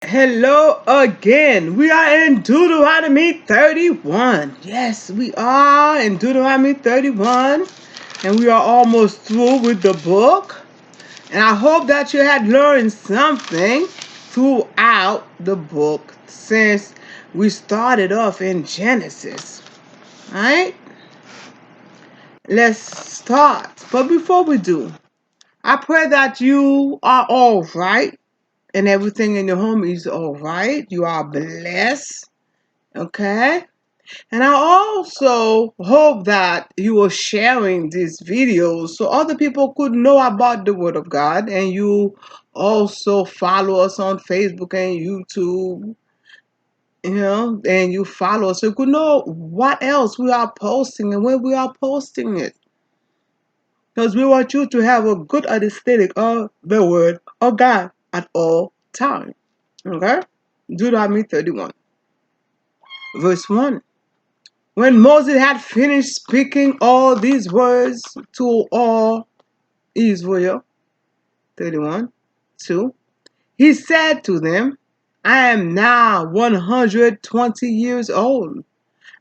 Hello again. We are in Deuteronomy 31. Yes, we are in Deuteronomy 31. And we are almost through with the book. And I hope that you had learned something throughout the book since we started off in Genesis. Alright? Let's start. But before we do, I pray that you are all right and everything in your home is all right. You are blessed. Okay? And I also hope that you are sharing these videos so other people could know about the Word of God. And you also follow us on Facebook and YouTube, and you follow us so you could know what else we are posting and when we are posting it. Because we want you to have a good understanding of the Word of God at all times. Okay? Deuteronomy 31, verse 1. When Moses had finished speaking all these words to all Israel, 31, 2, he said to them, I am now 120 years old.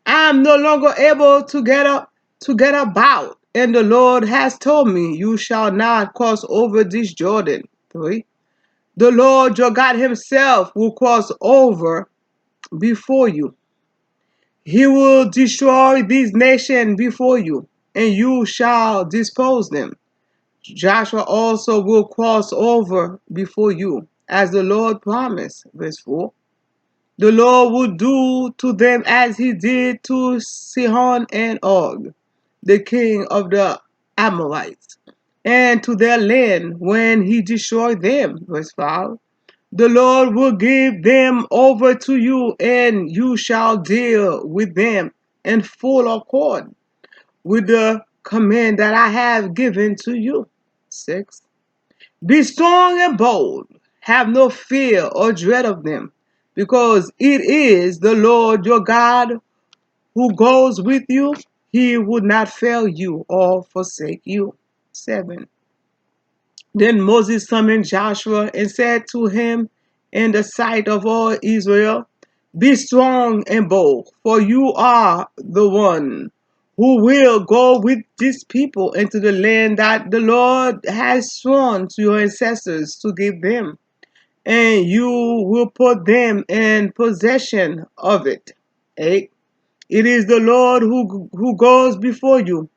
I am no longer able to get about, and the Lord has told me, you shall not cross over this Jordan. 3. The Lord your God himself will cross over before you. He will destroy these nations before you, and you shall dispose them. Joshua also will cross over before you, as the Lord promised. Verse 4. The Lord will do to them as he did to Sihon and Og, the king of the Amorites, and to their land when he destroyed them. Verse 5. The Lord will give them over to you, and you shall deal with them in full accord with the command that I have given to you. 6. Be strong and bold. Have no fear or dread of them, because it is the Lord your God who goes with you. He would not fail you or forsake you. 7. Then Moses summoned Joshua and said to him in the sight of all Israel, be strong and bold, for you are the one who will go with this people into the land that the Lord has sworn to your ancestors to give them, and you will put them in possession of it. 8. It is the Lord who goes before you.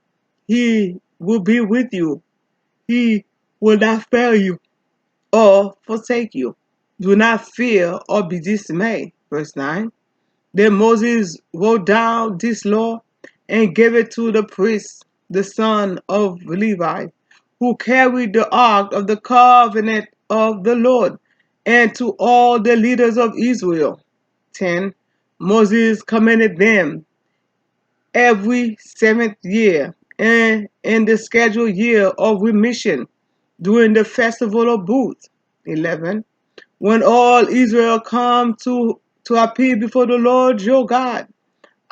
He will be with you. He will not fail you or forsake you. Do not fear or be dismayed. Verse 9. Then Moses wrote down this law and gave it to the priests, the son of Levi, who carried the ark of the covenant of the Lord, and to all the leaders of Israel. 10. Moses commanded them every seventh year and in the scheduled year of remission during the festival of booths. 11. When all Israel come to appear before the Lord your God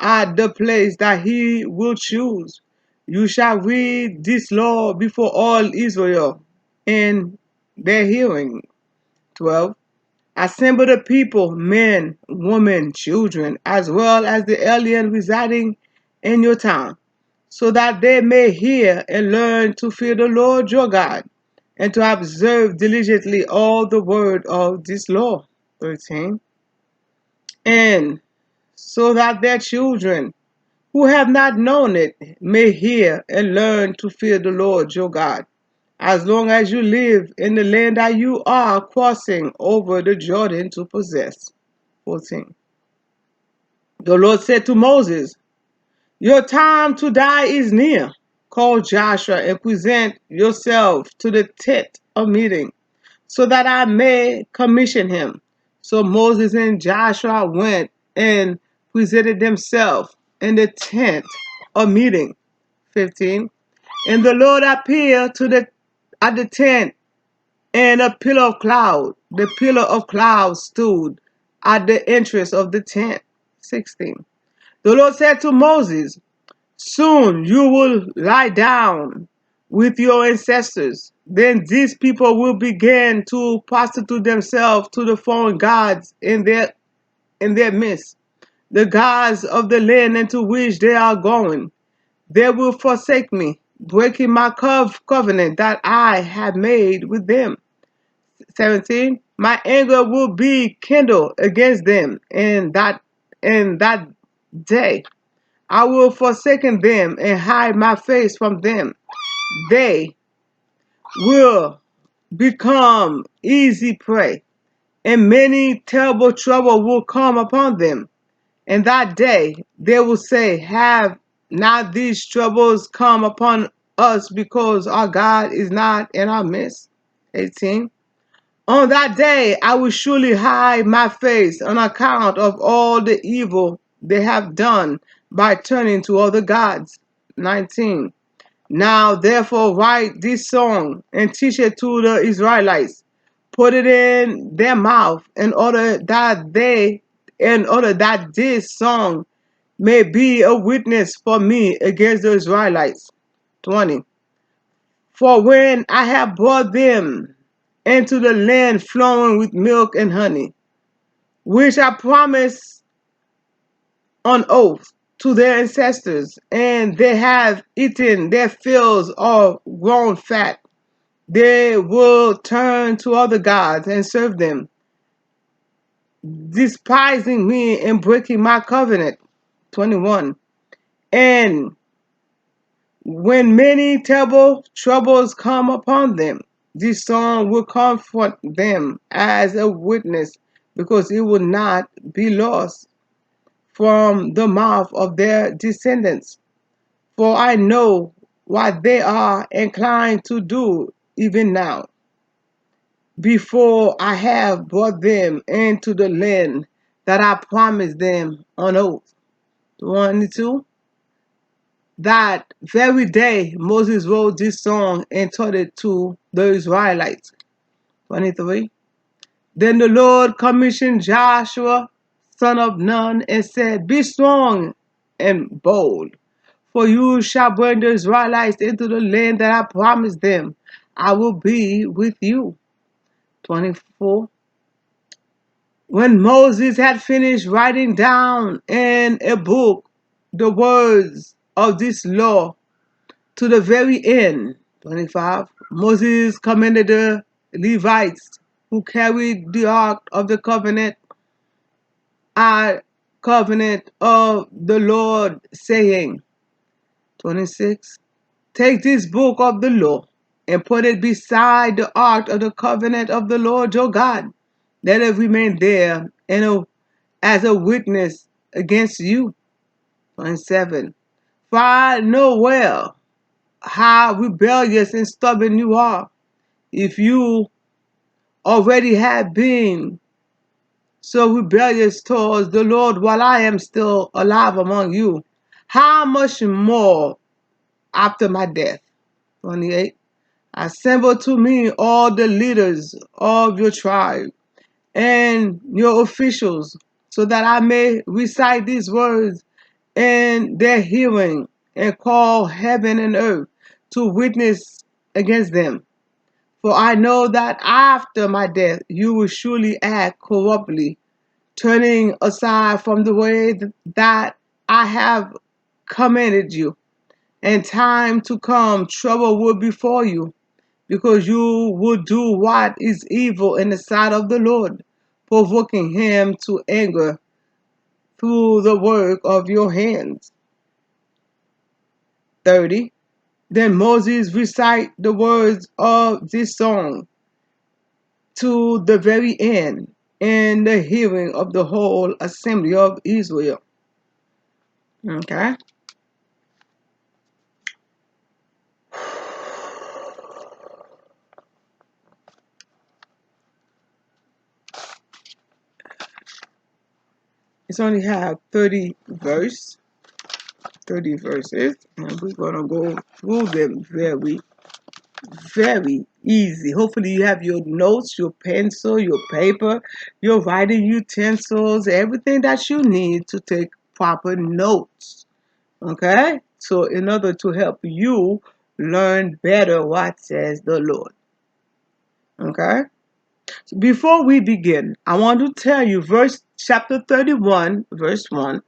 at the place that he will choose, you shall read this law before all Israel in their hearing. 12. Assemble the people, men, women, children, as well as the alien residing in your town, so that they may hear and learn to fear the Lord your God, and to observe diligently all the word of this law. 13. And so that their children who have not known it may hear and learn to fear the Lord your God, as long as you live in the land that you are crossing over the Jordan to possess. 14. The Lord said to Moses, your time to die is near. Call Joshua and present yourself to the tent of meeting, so that I may commission him. So Moses and Joshua went and presented themselves in the tent of meeting. 15. And the Lord appeared at the tent in a pillar of cloud. The pillar of cloud stood at the entrance of the tent. 16. The Lord said to Moses, soon you will lie down with your ancestors. Then these people will begin to prostitute themselves to the foreign gods in their midst, the gods of the land into which they are going. They will forsake me, breaking my covenant that I have made with them. 17. My anger will be kindled against them in that day. I will forsaken them and hide my face from them. They will become easy prey, and many terrible trouble will come upon them. In that day they will say, have not these troubles come upon us because our God is not in our midst? 18. On that day I will surely hide my face on account of all the evil they have done by turning to other gods. 19. Now therefore write this song and teach it to the Israelites. Put it in their mouth in order that this song may be a witness for me against the Israelites. 20. For when I have brought them into the land flowing with milk and honey, which I promised on oath to their ancestors, and they have eaten their fills or grown fat, they will turn to other gods and serve them, despising me and breaking my covenant. 21. And when many terrible troubles come upon them, this song will comfort them as a witness, because it will not be lost from the mouth of their descendants. For I know what they are inclined to do even now, before I have brought them into the land that I promised them on oath. 22. That very day Moses wrote this song and taught it to the Israelites. 23. Then the Lord commissioned Joshua, son of Nun, and said, be strong and bold, for you shall bring the Israelites into the land that I promised them. I will be with you. 24. When Moses had finished writing down in a book the words of this law to the very end, 25, Moses commanded the Levites who carried the ark of the covenant of the Lord, saying, 26, take this book of the law and put it beside the ark of the covenant of the Lord your God. Let it remain there as a witness against you. 27. For I know well how rebellious and stubborn you are. If you already have been so rebellious towards the Lord while I am still alive among you, how much more after my death? 28. Assemble to me all the leaders of your tribe and your officials, so that I may recite these words in their hearing and call heaven and earth to witness against them. For I know that after my death you will surely act corruptly, turning aside from the way that I have commanded you. In time to come, trouble will befall you, because you will do what is evil in the sight of the Lord, provoking him to anger through the work of your hands. 30. Then Moses recite the words of this song to the very end in the hearing of the whole assembly of Israel. Okay. It's only have 30 verses, and we're gonna go through them very easy. Hopefully you have your notes, your pencil, your paper, your writing utensils, everything that you need to take proper notes. Okay? So in order to help you learn better what says the Lord. Okay? So before we begin, I want to tell you chapter 31, verse 1,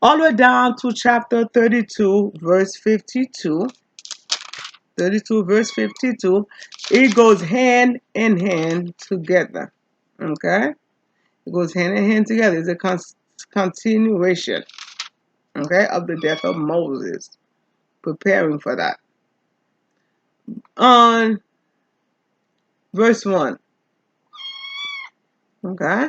all the way down to chapter 32, verse 52. 32, verse 52, it goes hand in hand together. Okay? It goes hand in hand together. It's a continuation, okay, of the death of Moses, preparing for that. On verse 1, okay?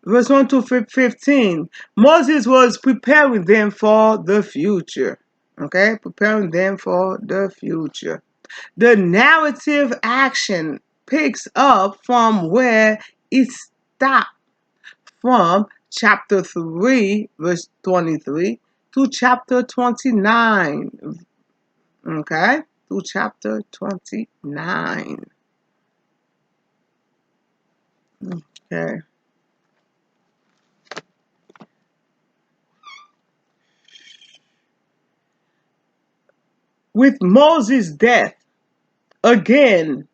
Verse 1 to 15, Moses was preparing them for the future, okay? Preparing them for the future. The narrative action picks up from where it stopped, from chapter 3, verse 23 to chapter 29. Okay? To chapter 29. Okay. With Moses' death, again,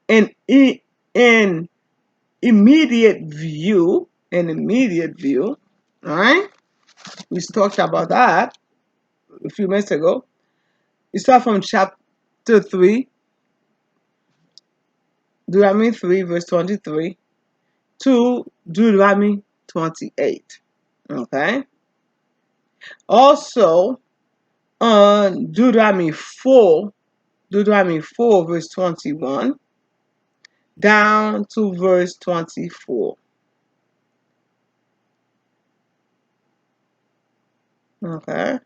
an immediate view, all right? We talked about that a few minutes ago. We start from chapter 3, Deuteronomy 3, verse 23, to Deuteronomy 28. Okay? Also, on Deuteronomy 4, verse 21, down to verse 24. Okay?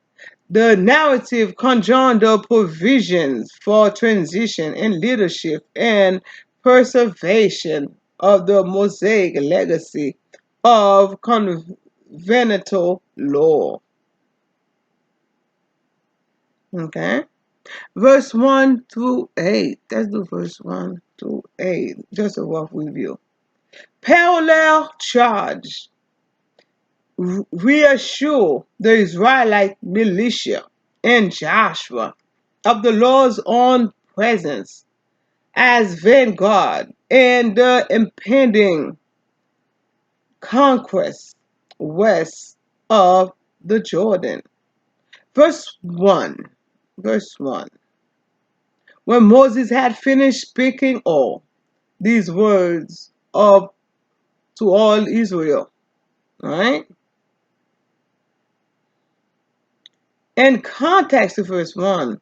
The narrative conjoined the provisions for transition in leadership and preservation of the Mosaic legacy of covenantal law. Okay? Verse 1 through 8. Let's do verse 1 through 8. Just a rough review. Parallel charge. Reassure the Israelite militia and Joshua of the Lord's own presence as vanguard and the impending conquest west of the Jordan. Verse 1. Verse 1. When Moses had finished speaking all these words to all Israel, right? In context of verse 1,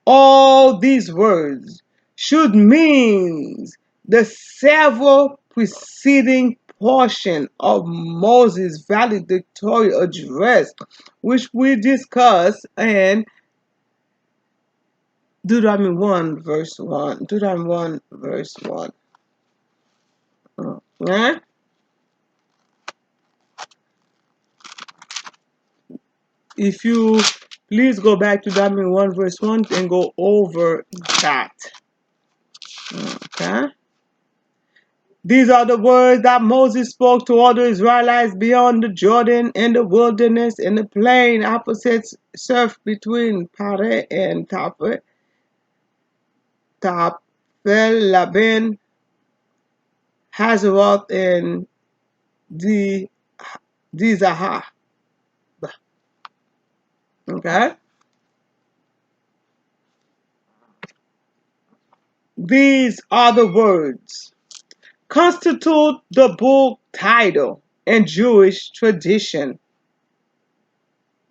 all these words should mean the several preceding portion of Moses' valedictory address, which we discussed in Deuteronomy 1, verse 1. Deuteronomy 1, verse 1. Okay? If you please go back to Deuteronomy 1, verse 1 and go over that. Okay? These are the words that Moses spoke to all the Israelites beyond the Jordan, in the wilderness, in the plain opposite surf between Pare and Tapel Laban, Hazeroth, and Dizahah. Okay? These are the words. Constitute the book title in Jewish tradition.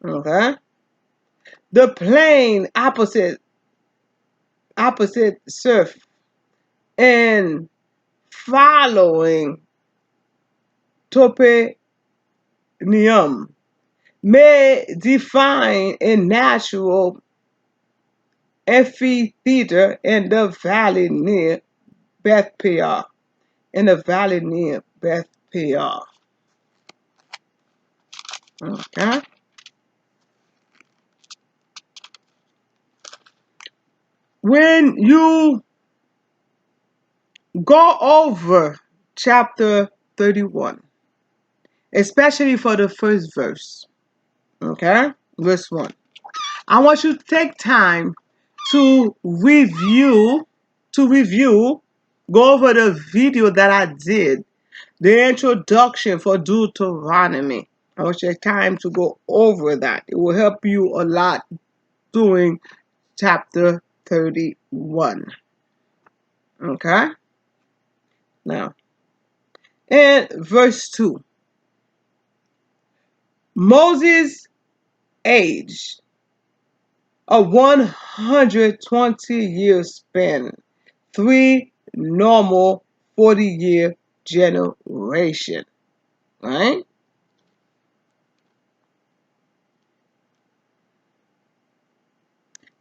Okay? The plain opposite surf and following toponym may define a natural amphitheater in the valley near Beth Peor. Okay? When you go over chapter 31, especially for the first verse, okay? Verse 1. I want you to take time to review, go over the video that I did, the introduction for Deuteronomy. I want you to take time to go over that. It will help you a lot doing chapter 31. Okay? Now, in verse 2, Moses' age, a 120-year span, 3 normal 40-year generation, right?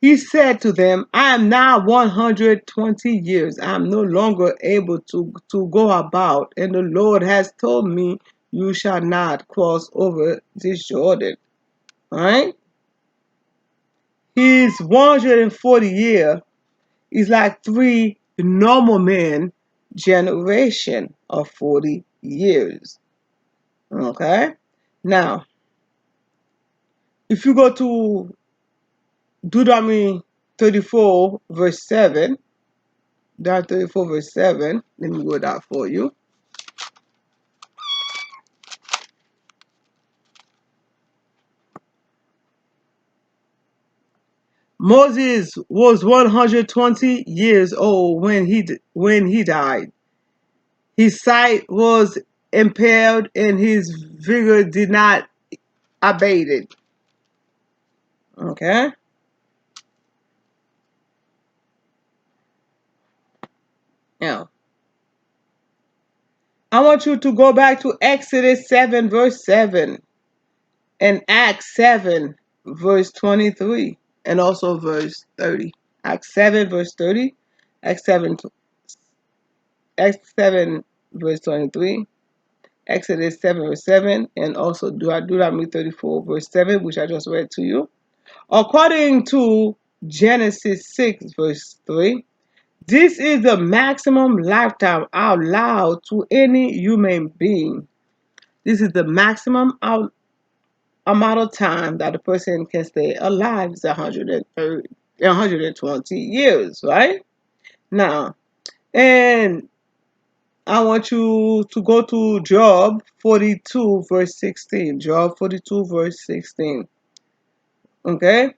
He said to them, I am now 120 years. I am no longer able to go about, and the Lord has told me, you shall not cross over this Jordan. Right? His 140 year is like 3 normal men generation of 40 years. Okay? Now, if you go to Deuteronomy 34 verse 7, down 34 verse 7, let me go that for you. Moses was 120 years old when he died. His sight was impaired and his vigor did not abated. Okay? Now, I want you to go back to Exodus 7 verse 7 and Acts 7 verse 23 and also verse 30. Acts 7 verse 30, Acts 7, Acts 7 verse 23, Exodus 7 verse 7, and also Deuteronomy 34 verse 7, which I just read to you. According to Genesis 6 verse 3, this is the maximum lifetime allowed to any human being. This is the maximum amount of time that a person can stay alive is 120 years, right? Now, and I want you to go to Job 42 verse 16. Job 42 verse 16. Okay?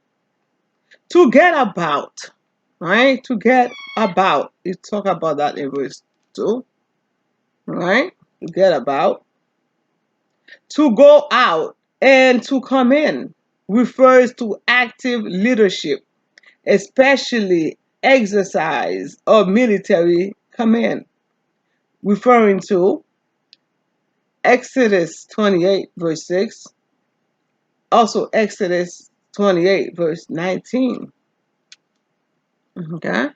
To get about, right? To get about. You talk about that in verse 2. Right? To get about. To go out and to come in refers to active leadership, especially exercise or military command, referring to Exodus 28 verse 6, also Exodus 28 verse 19. Okay?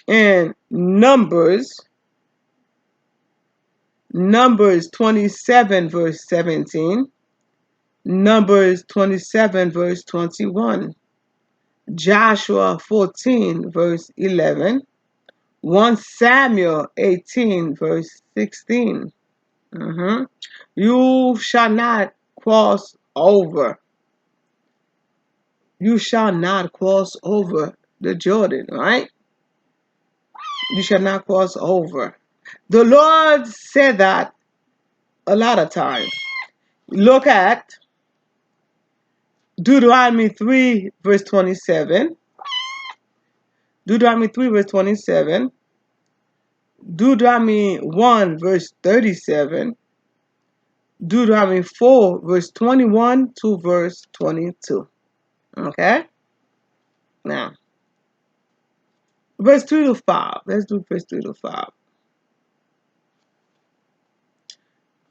And Numbers 27 verse 17, Numbers 27 verse 21, Joshua 14 verse 11, 1 Samuel 18 verse 16. You shall not cross over. You shall not cross over the Jordan, right? You shall not cross over. The Lord said that a lot of times. Look at Deuteronomy 3 verse 27, Deuteronomy 3 verse 27, Deuteronomy 1 verse 37, Deuteronomy 4 verse 21 to verse 22. Okay? Now, verse 3 to 5. Let's do verse 3 to 5.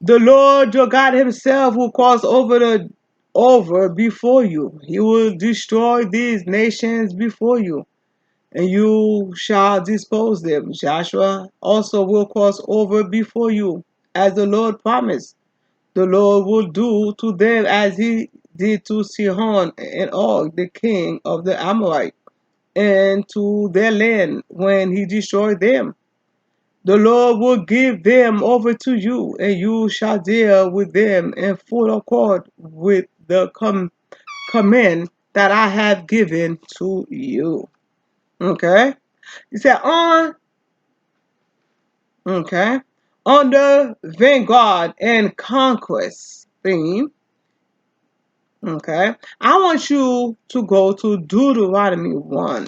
The Lord your God himself will cross over before you. He will destroy these nations before you, and you shall dispose them. Joshua also will cross over before you, as the Lord promised. The Lord will do to them as he did to Sihon and Og, the king of the Amorites, and to their land when he destroyed them. The Lord will give them over to you, and you shall deal with them in full accord with the command that I have given to you. Okay? He said, okay, on the vanguard and conquest theme, okay, I want you to go to Deuteronomy 1.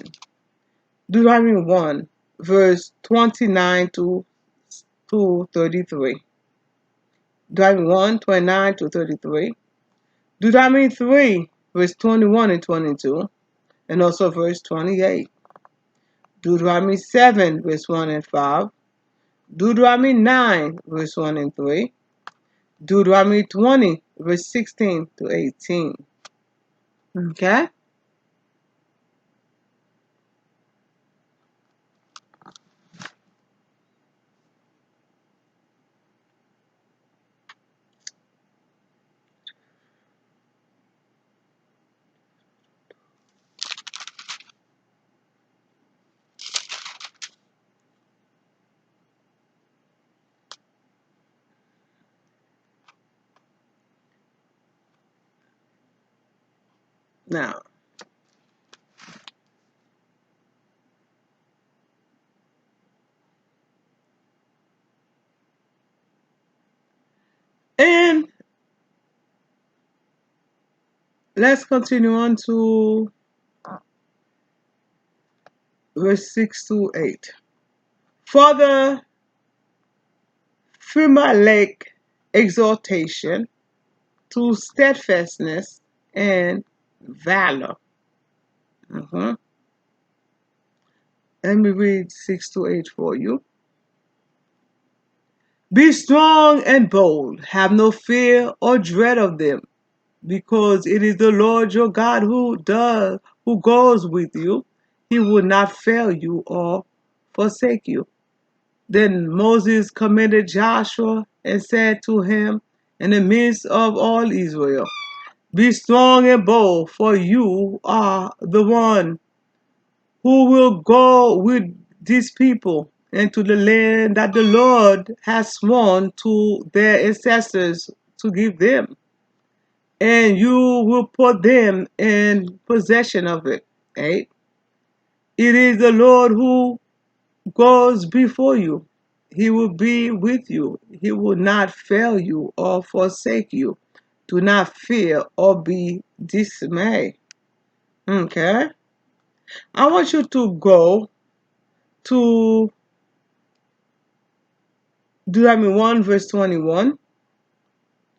Deuteronomy 1, verse 29 to 33. Deuteronomy 1, 29 to 33. Deuteronomy 3, verse 21 and 22. And also verse 28. Deuteronomy 7, verse 1 and 5. Deuteronomy 9, verse 1 and 3. Deuteronomy 20, verse 16 to 18. Okay? Now, and let's continue on to verse 6 to 8. For the Phimalech exhortation to steadfastness and valor. Let me read 6 to 8 for you. Be strong and bold, have no fear or dread of them, because it is the Lord your God who goes with you. He will not fail you or forsake you. Then Moses commanded Joshua and said to him in the midst of all Israel, be strong and bold, for you are the one who will go with these people into the land that the Lord has sworn to their ancestors to give them. And you will put them in possession of it. 8. It is the Lord who goes before you. He will be with you. He will not fail you or forsake you. Do not fear or be dismayed. Okay? I want you to go to Deuteronomy 1, verse 21,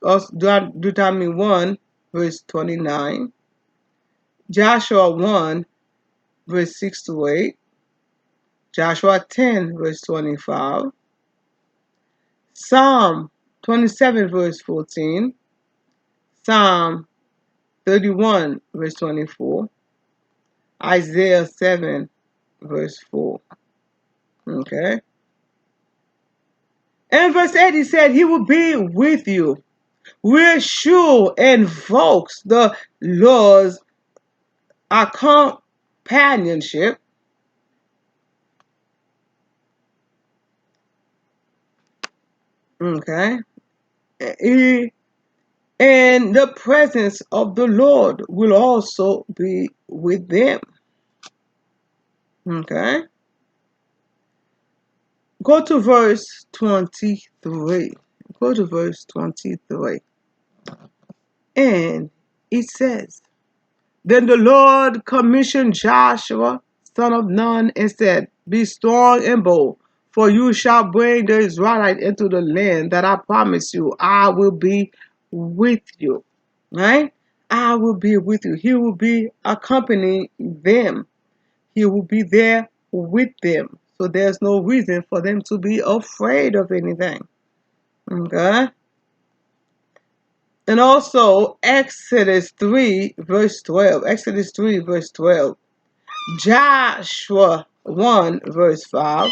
or Deuteronomy 1, verse 29, Joshua 1, verse 6 to 8, Joshua 10, verse 25, Psalm 27, verse 14, Psalm 31, verse 24, Isaiah 7, verse 4. Okay? And verse 8, he said, he will be with you. Reassure and invokes the Lord's companionship. Okay? And the presence of the Lord will also be with them. Okay? Go to verse 23. Go to verse 23. And it says, then the Lord commissioned Joshua, son of Nun, and said, be strong and bold, for you shall bring the Israelites into the land that I promise you. I will be with you. Right? I will be with you. He will be accompanying them. He will be there with them. So there's no reason for them to be afraid of anything. Okay? And also Exodus 3, verse 12. Exodus 3, verse 12. Joshua 1, verse 5.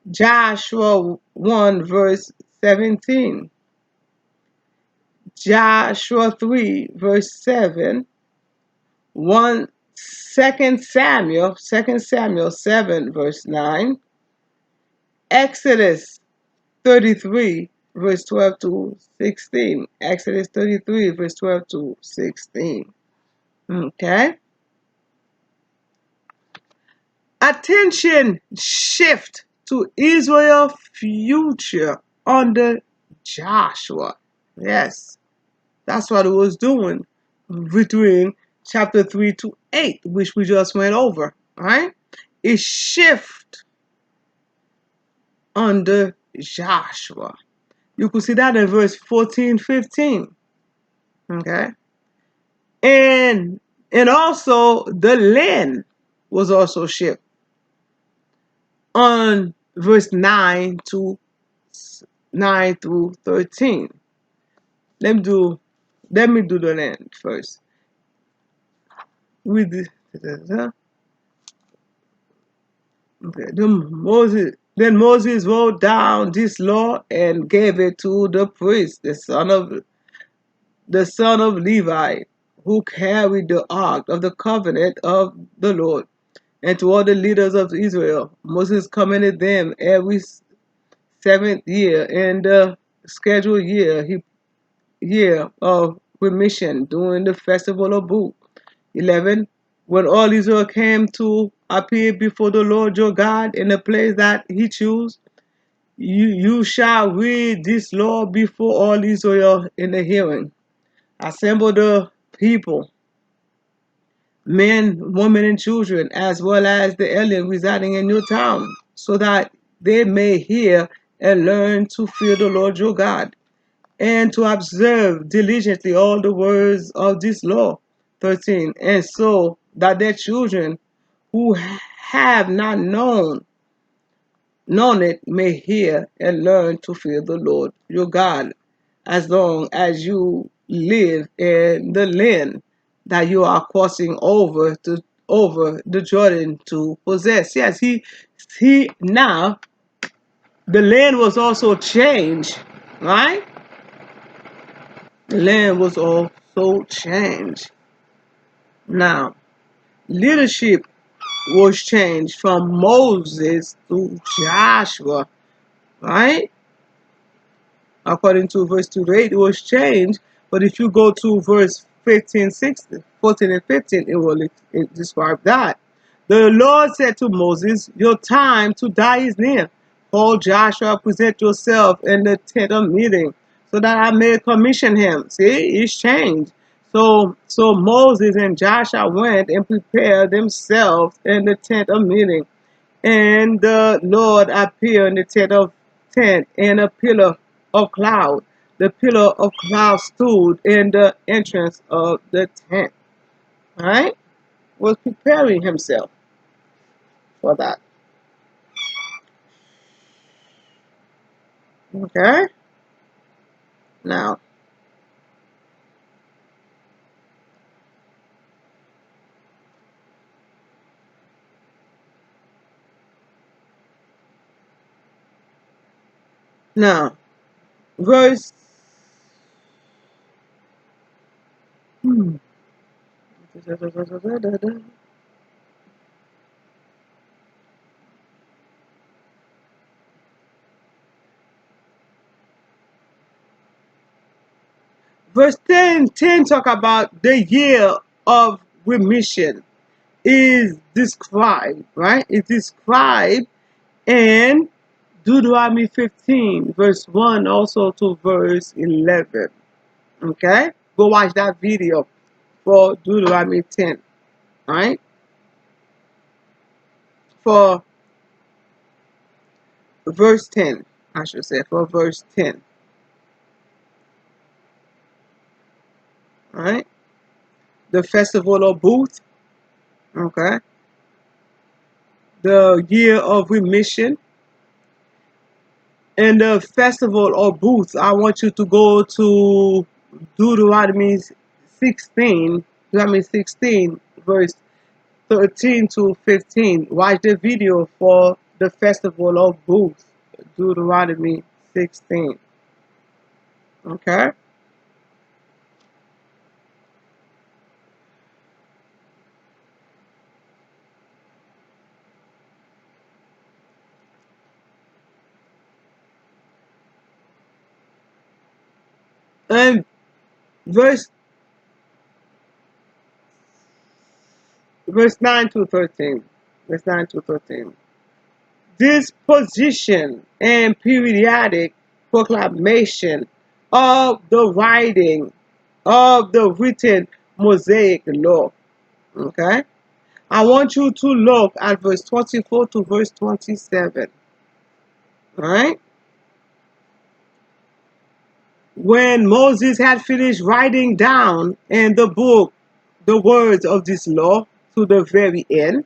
Joshua 1, verse 17. Joshua 3, verse 7. 2 Samuel 7, verse 9. Exodus 33, verse 12 to 16. Exodus 33, verse 12 to 16. Okay? Attention shift to Israel's future under Joshua. Yes, that's what it was doing between chapter 3 to 8, which we just went over. Right? It shift under Joshua. You could see that in verse 14, 15. Okay? And also the land was also shift on verse 9 through 13. Let me do the land first. With the, okay, then Moses wrote down this law and gave it to the priest, the son of Levi, who carried the ark of the covenant of the Lord, and to all the leaders of Israel. Moses commanded them every seventh year in the scheduled year of remission during the festival of Booth. 11. When all Israel came to appear before the Lord your God in the place that he chose, you shall read this law before all Israel in the hearing. Assemble the people, men, women, and children, as well as the alien residing in your town, so that they may hear and learn to fear the Lord your God, and to observe diligently all the words of this law. 13. And so that their children who have not known it may hear and learn to fear the Lord your God, as long as you live in the land that you are crossing over the Jordan to possess. Yes, he now the land was also changed, right? The land was also changed. Now, leadership was changed from Moses to Joshua, right? According to verse 2 to 8, it was changed. But if you go to verse 15, 16, 14 and 15, it describes that. The Lord said to Moses, your time to die is near. Call Joshua, present yourself in the tent of meeting, so that I may commission him. See, it's changed. So Moses and Joshua went and prepared themselves in the tent of meeting. And the Lord appeared in the tent in a pillar of cloud. The pillar of cloud stood in the entrance of the tent. Right? Was preparing himself for that. Okay? Now, now, verse hmm, verse 10 talk about the year of remission is described, right? It's described in Deuteronomy 15, verse 1, also to verse 11. Okay? Go watch that video for Deuteronomy 10. Alright? For verse 10, I should say, for verse 10. Alright? The festival of Booth. Okay? The year of remission. And the festival of Booth, I want you to go to Deuteronomy 16, verse 13 to 15. Watch the video for the festival of Booths, Deuteronomy 16. Okay? And verse 9 to 13. Verse 9 to 13. Disposition and periodic proclamation of the writing of the written Mosaic law. Okay? I want you to look at verse 24 to verse 27. Alright? When Moses had finished writing down in the book the words of this law to the very end,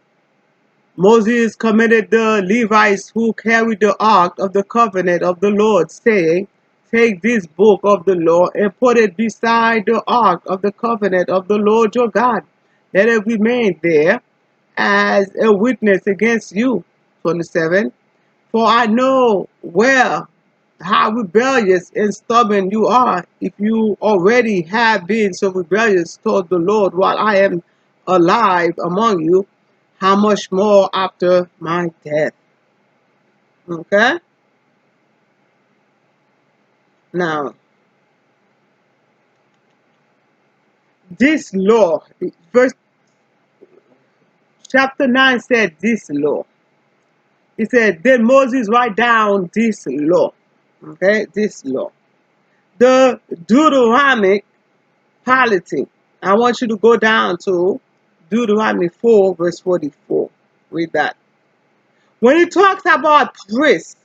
Moses commanded the Levites who carried the ark of the covenant of the Lord, saying, take this book of the law and put it beside the ark of the covenant of the Lord your God. Let it remain there as a witness against you. 27. For I know how rebellious and stubborn you are. If you already have been so rebellious toward the Lord while I am alive among you, how much more after my death? Okay? Now, this law, verse chapter 9 said this law. He said, then Moses write down this law. Okay, this law. The Deuteronomic polity. I want you to go down to Deuteronomy 4, verse 44. Read that. When he talks about priests,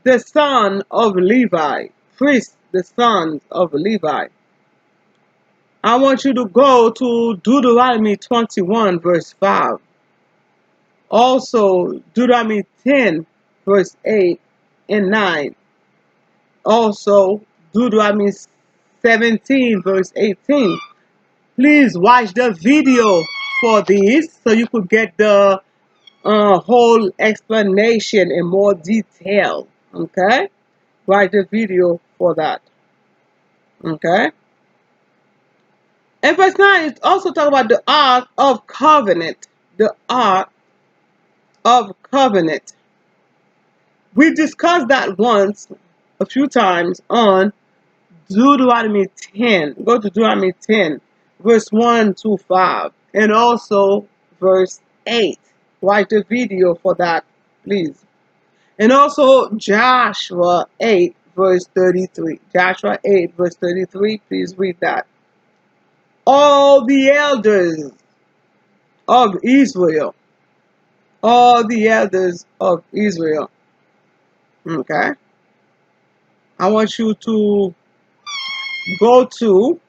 the son of Levi, priests, the sons of Levi, I want you to go to Deuteronomy 21, verse 5. Also, Deuteronomy 10, verse 8 and 9. Also, Deuteronomy 17, verse 18. Please watch the video for these so you could get the whole explanation in more detail. Okay? Watch the video for that. Okay? And verse 9 is also talking about the Ark of Covenant. The Ark of Covenant. We discussed that once, a few times, on Deuteronomy 10. Go to Deuteronomy 10, verse 1 to 5. And also verse 8. Watch the video for that, please. And also Joshua 8, verse 33. Joshua 8, verse 33. Please read that. All the elders of Israel. All the elders of Israel. Okay. I want you to go to,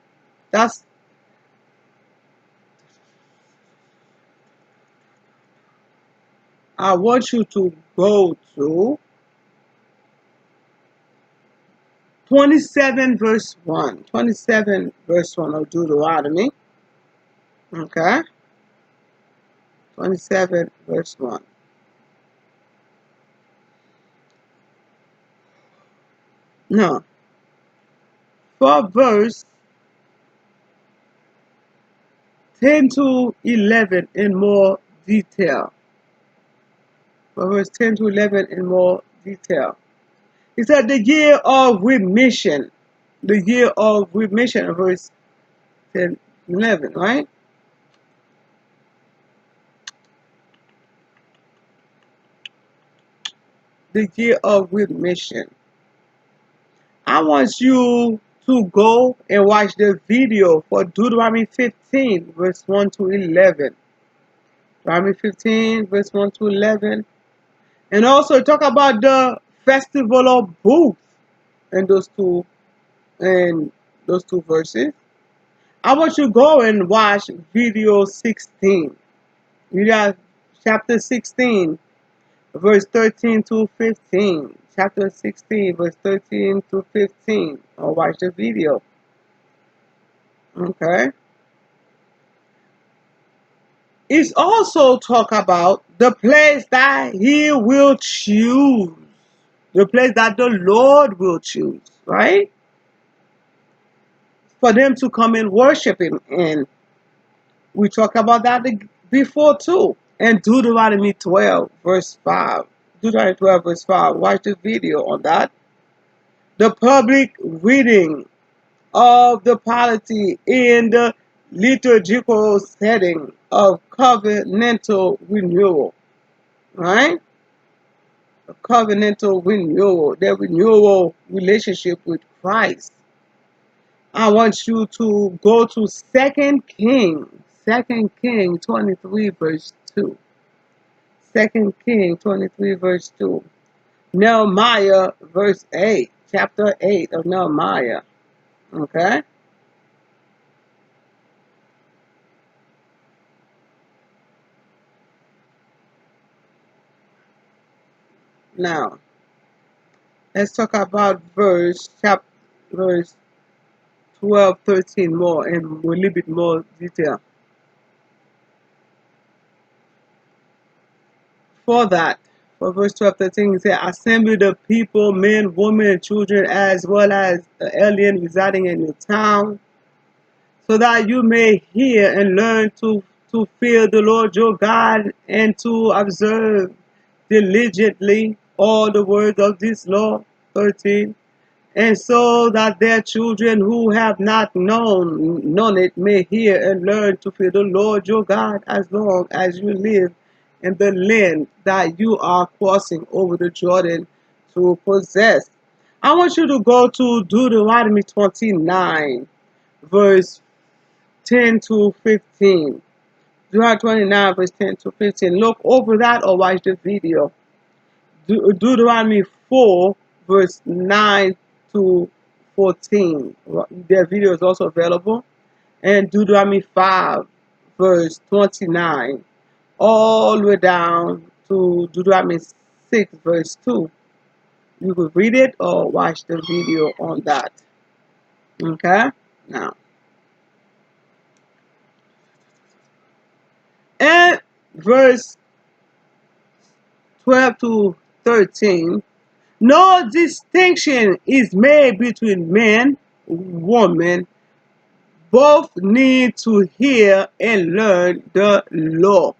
I want you to go to 27 verse 1. 27 verse 1 of Deuteronomy. Okay. 27 verse 1. Now, for verse 10 to 11 in more detail. For verse 10 to 11 in more detail. He said the year of remission. The year of remission, verse 10, 11, right? The year of remission. I want you to go and watch the video for Deuteronomy 15, verse 1 to 11. Deuteronomy 15, verse 1 to 11. And also talk about the festival of booths in those two verses. I want you to go and watch video 16. You got chapter 16, verse 13 to 15. Chapter 16, verse 13 to 15. Or watch the video. Okay. It's also talk about the place that he will choose. The place that the Lord will choose, right? For them to come and worship him. And we talked about that before too. And Deuteronomy 12, verse 5. Deuteronomy 12, verse 5. Watch the video on that. The public reading of the polity in the liturgical setting of covenantal renewal, right? A covenantal renewal, their renewal relationship with Christ. I want you to go to Second King 23 verse 2. 2 King 23 verse 2. Nehemiah verse 8, chapter 8 of Nehemiah. Okay? Now, let's talk about verse 12, 13 more and a little bit more detail. For that, for verse 12, 13, it says, assemble the people, men, women, and children, as well as the alien residing in your town, so that you may hear and learn to fear the Lord your God and to observe diligently all the words of this law. 13. And so that their children who have not known it may hear and learn to fear the Lord your God as long as you live in the land that you are crossing over the Jordan to possess. I want you to go to Deuteronomy 29, verse 10 to 15. Deuteronomy 29, verse 10 to 15. Look over that or watch the video. Deuteronomy 4, verse 9 to 14. Their video is also available. And Deuteronomy 5, verse 29, all the way down to Deuteronomy 6, verse 2. You could read it or watch the video on that. Okay? Now, and verse 12 to 13, no distinction is made between man, woman, both need to hear and learn the law,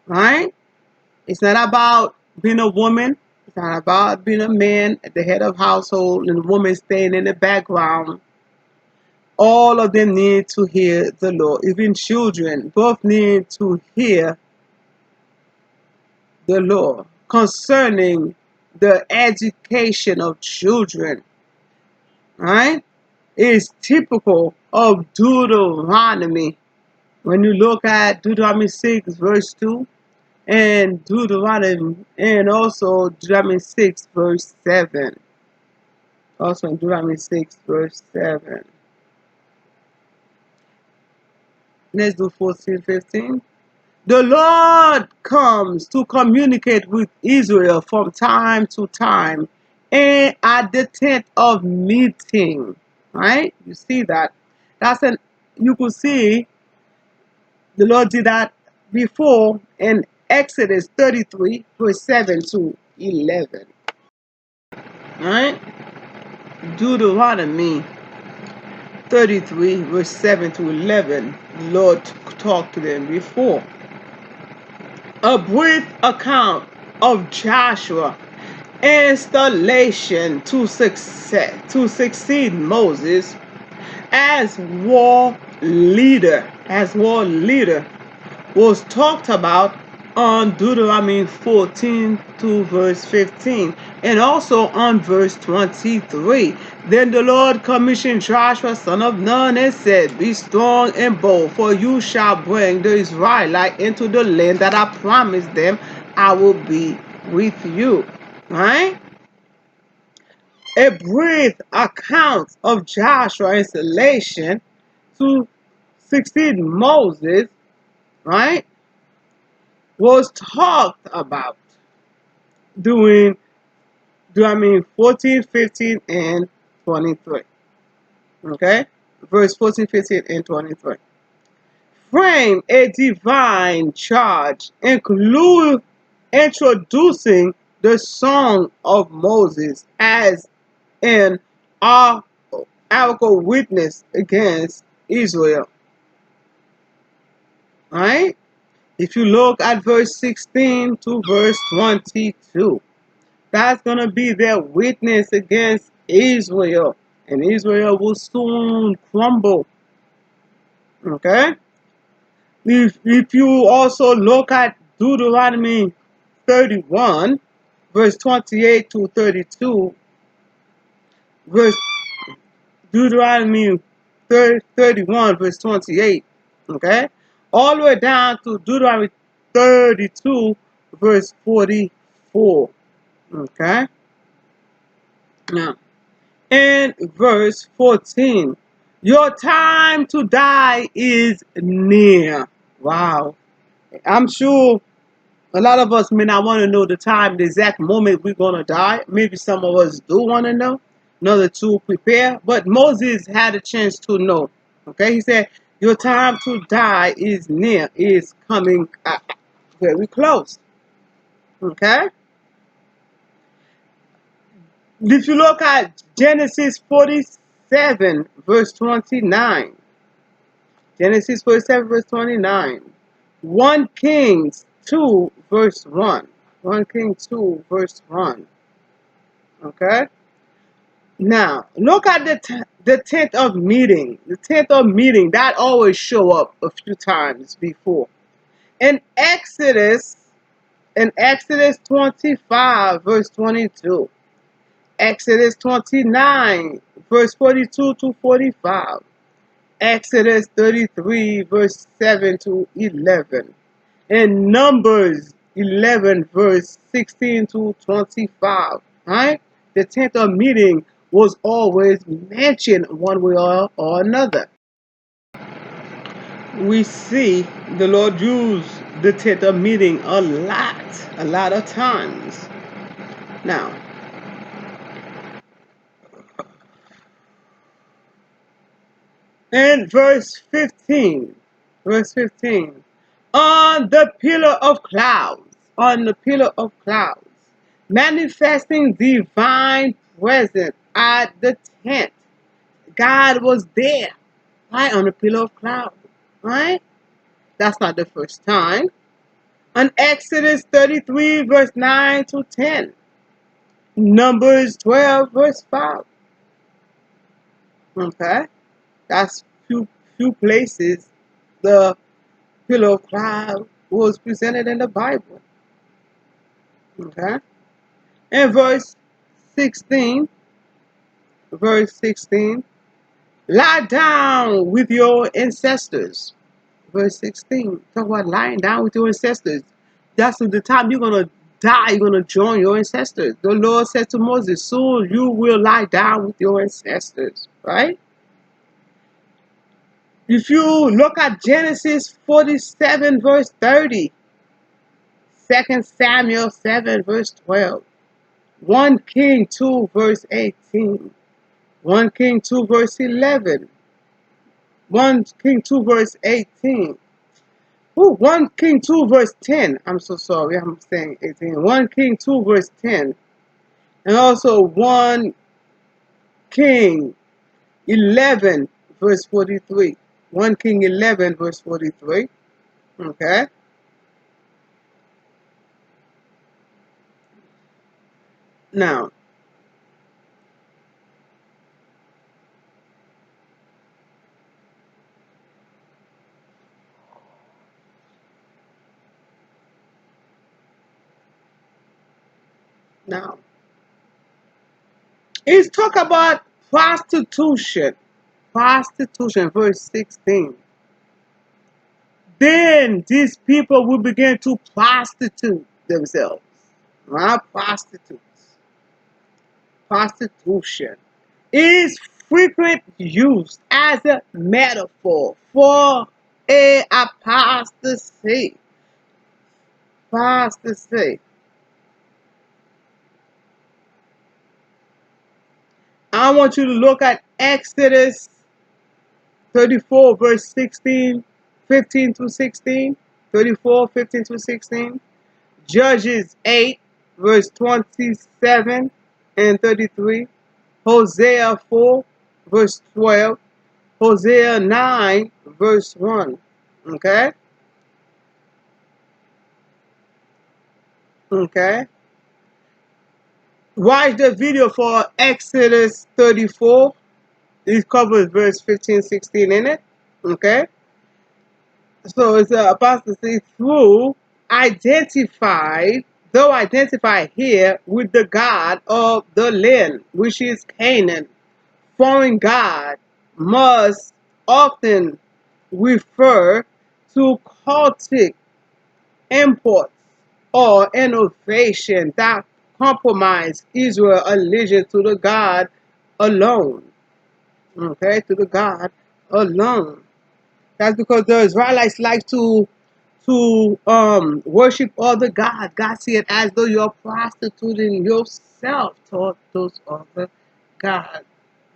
right? It's not about being a woman. It's not about being a man at the head of household and the woman staying in the background. All of them need to hear the law. Even children both need to hear the law concerning the education of children, right? Is typical of Deuteronomy. When you look at Deuteronomy 6 verse 2 and Deuteronomy and also Deuteronomy 6 verse 7. Also in Deuteronomy 6 verse 7. Let's do 14, 15. The Lord comes to communicate with Israel from time to time and at the tent of meeting. Right? You see that? You could see the Lord did that before in Exodus 33, verse 7 to 11. Right? Deuteronomy 33, verse 7 to 11. The Lord talked to them before. A brief account of Joshua installation to succeed Moses as war leader was talked about on Deuteronomy 14 to verse 15 and also on verse 23. Then the Lord commissioned Joshua son of Nun and said, be strong and bold, for you shall bring the Israelites into the land that I promised them. I will be with you. Right? A brief account of Joshua's installation to succeed Moses, right, was talked about during Deuteronomy 14, 15, and 23. Okay? Verse 14, 15, and 23. Frame a divine charge, include introducing the song of Moses as an oracle witness against Israel. Right? If you look at verse 16 to verse 22, that's going to be their witness against Israel and Israel will soon crumble. Okay? If you also look at Deuteronomy 31, verse 28 to 32, verse Deuteronomy 31, verse 28, okay? All the way down to Deuteronomy 32, verse 44, okay? Now, in verse 14, your time to die is near. Wow. I'm sure a lot of us may not want to know the time, the exact moment we're going to die. Maybe some of us do want to know, in order to prepare. But Moses had a chance to know. Okay, he said, your time to die is near, is coming very close. Okay? If you look at Genesis 47, verse 29, Genesis 47, verse 29, 1 Kings 2, verse 1. 1 Kings 2, verse 1. Okay? Now, look at the tent of meeting. The tent of meeting, that always show up a few times before. In Exodus 25, verse 22. Exodus 29, verse 42 to 45. Exodus 33, verse 7 to 11. And Numbers 11, verse 16 to 25. Right? The tent of meeting was always mentioned one way or another. We see the Lord use the tent of meeting a lot of times. Now, in verse 15, on the pillar of clouds, manifesting divine presence at the tent. God was there, right, on the pillar of clouds, right? That's not the first time. On Exodus 33, verse 9 to 10. Numbers 12, verse 5. Okay? That's few places the pillar of cloud was presented in the Bible. Okay? And verse 16, lie down with your ancestors. Verse 16, talk about lying down with your ancestors. That's the time you're going to die, you're going to join your ancestors. The Lord said to Moses, soon you will lie down with your ancestors, right? If you look at Genesis 47, verse 30, 2 Samuel 7, verse 12, 1 King 2, verse 18, 1 King 2, verse 11, 1 King 2, verse 18, 1 King 2, verse 10. I'm so sorry, I'm saying 18. 1 King 2, verse 10. And also 1 King 11, verse 43. 1 King 11, verse 43. Okay? Now, Now, it's talk about prostitution. Prostitution, verse 16. Then these people will begin to prostitute themselves. Right? Prostitutes. Prostitution is frequent use as a metaphor for a apostasy. Apostasy. I want you to look at Exodus 34, verse 16, 15 to 16. 34, 15 to 16. Judges 8, verse 27 and 33. Hosea 4, verse 12. Hosea 9, verse 1. Okay? Okay? Watch the video for Exodus 34. This covers verse 15, 16 in it. Okay? So it's apostasy through identified, though identified here with the God of the land, which is Canaan. Foreign God must often refer to cultic imports or innovation that compromise Israel's allegiance to the God alone. Okay, to the God alone. That's because the Israelites like to worship other gods. God see it as though you're prostituting yourself toward those other gods.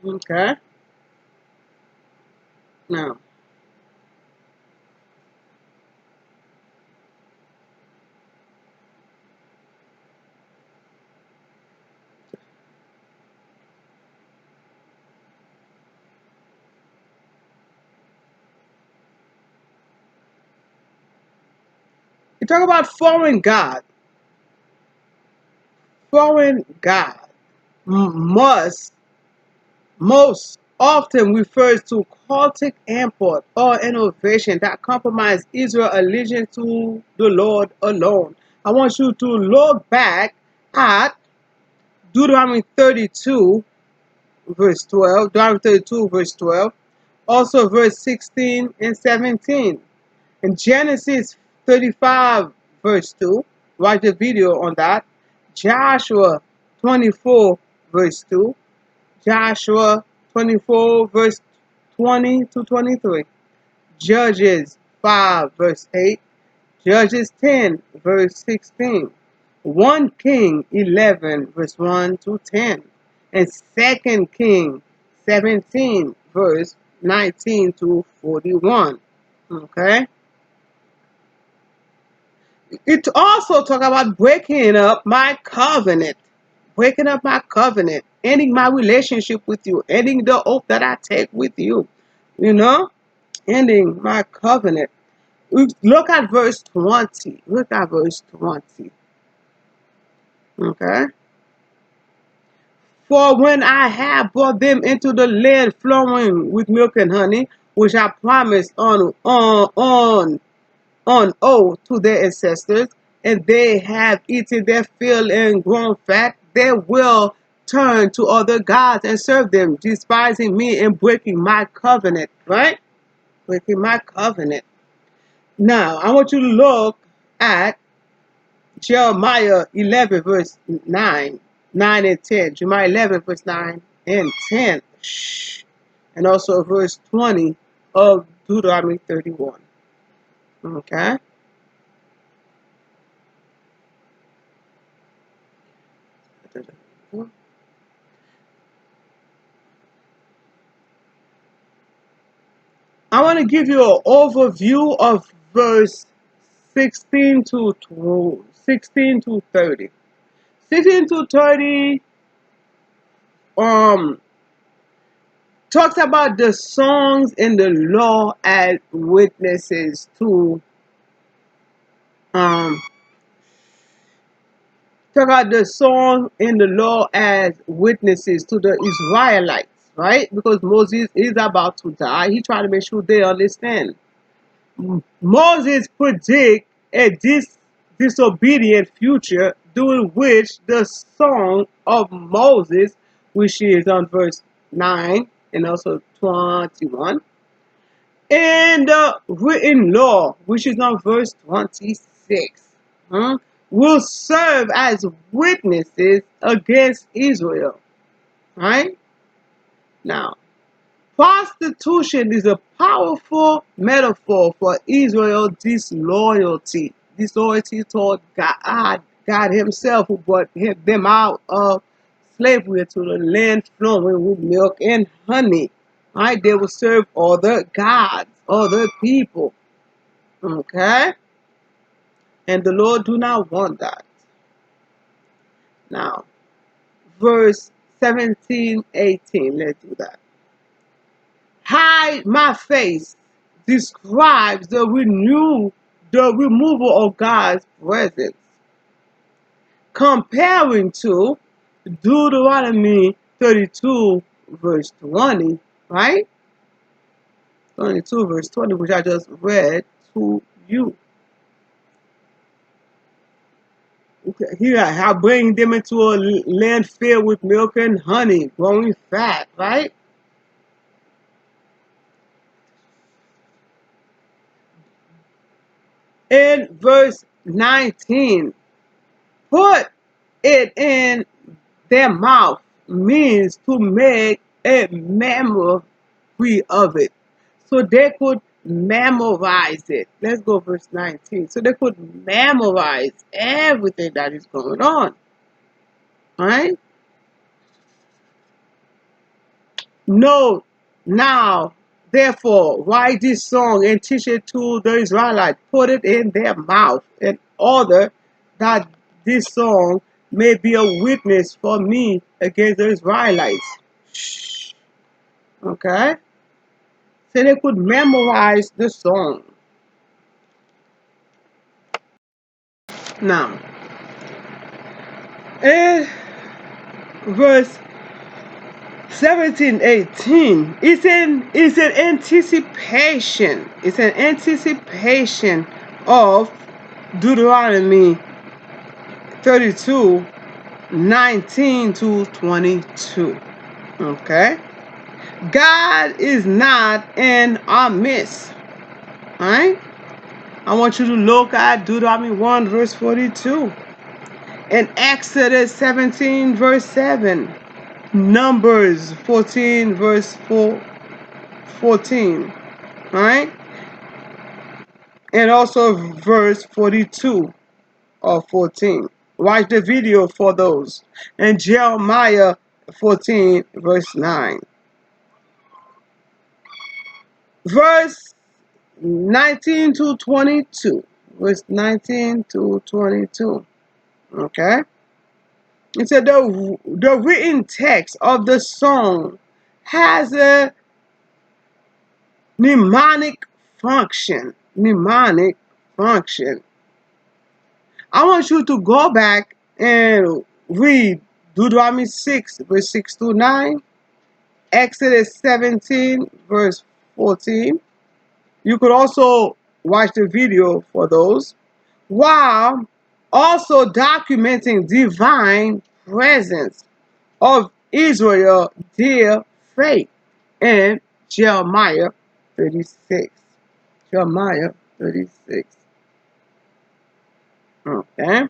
Okay? Now, you talk about foreign God. Foreign God must most often refers to cultic import or innovation that compromise Israel's allegiance to the Lord alone. I want you to look back at Deuteronomy 32, verse 12, Deuteronomy 32, verse 12, also verse 16 and 17. In Genesis 35, verse 2, watch the video on that. Joshua 24, verse 2. Joshua 24, verse 20 to 23. Judges 5, verse 8. Judges 10, verse 16. 1 King 11, verse 1 to 10. And 2 King 17, verse 19 to 41. Okay? It also talk about breaking up my covenant. Breaking up my covenant. Ending my relationship with you. Ending the oath that I take with you. You know? Ending my covenant. Look at verse 20. Look at verse 20. Okay? For when I have brought them into the land flowing with milk and honey, which I promised on oath to their ancestors, and they have eaten their fill and grown fat, they will turn to other gods and serve them, despising me and breaking my covenant. Right? Breaking my covenant. Now, I want you to look at Jeremiah 11, verse 9, 9 and 10. Jeremiah 11, verse 9 and 10. Shh. And also verse 20 of Deuteronomy 31. Okay? I want to give you an overview of verse 16 to 16 to 30. 16 to 30 um talks about the songs in the law as witnesses to um talk about the song in the law as witnesses to the Israelites, right? Because Moses is about to die. He trying to make sure they understand. Moses predict a disobedient future during which the song of Moses, which is on verse 9 and also 21, and the written law, which is on verse 26, will serve as witnesses against Israel. Right? Now, prostitution is a powerful metaphor for Israel's disloyalty toward God Himself, who brought them out of slavery to the land flowing with milk and honey. Right? They will serve other gods, other people. Okay? And the Lord do not want that. Now, verse 17, 18, let's do that. Hide my face describes the removal of God's presence, comparing to Deuteronomy 32, verse 20, right? 22 verse 20, which I just read to you. Okay, here I bring them into a land filled with milk and honey, growing fat, right? In verse 19, put it in their mouth means to make a memory of it. So they could memorize it. Let's go verse 19. So they could memorize everything that is going on. Right? Note now, therefore, write this song and teach it to the Israelites. Put it in their mouth in order that this song may be a witness for me against the Israelites. Shh. Okay? So they could memorize the song. Now, in verse 17, 18, it's an anticipation. It's an anticipation of Deuteronomy 32, 19 to 22. Okay? God is not in our midst. Alright? I want you to look at Deuteronomy 1 verse 42. And Exodus 17 verse 7. Numbers 14 verse 14. Alright? And also verse 42 or 14. Watch the video for those. And Jeremiah 14 verse 9. Verse 19 to 22. Verse 19 to 22. Okay? It said the written text of the song has a mnemonic function. Mnemonic function. I want you to go back and read Deuteronomy 6, verse 6 to 9, Exodus 17, verse 14. You could also watch the video for those, while also documenting divine presence of Israel, their faith, in Jeremiah 36. Jeremiah 36. Okay.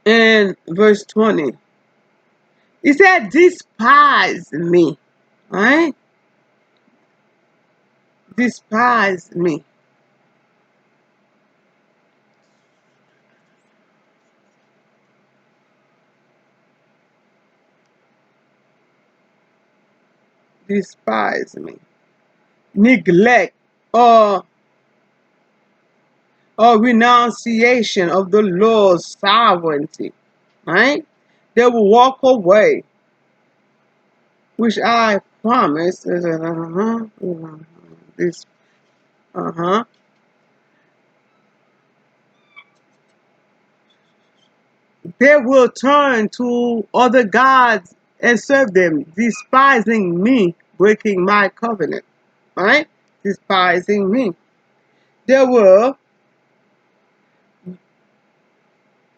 And verse 20. He said, despise me. Right? Despise me. Despise me. Neglect or renunciation of the Lord's sovereignty. Right? They will walk away, which I promise. This, they will turn to other gods and serve them, despising me, breaking my covenant. Right? Despising me. They will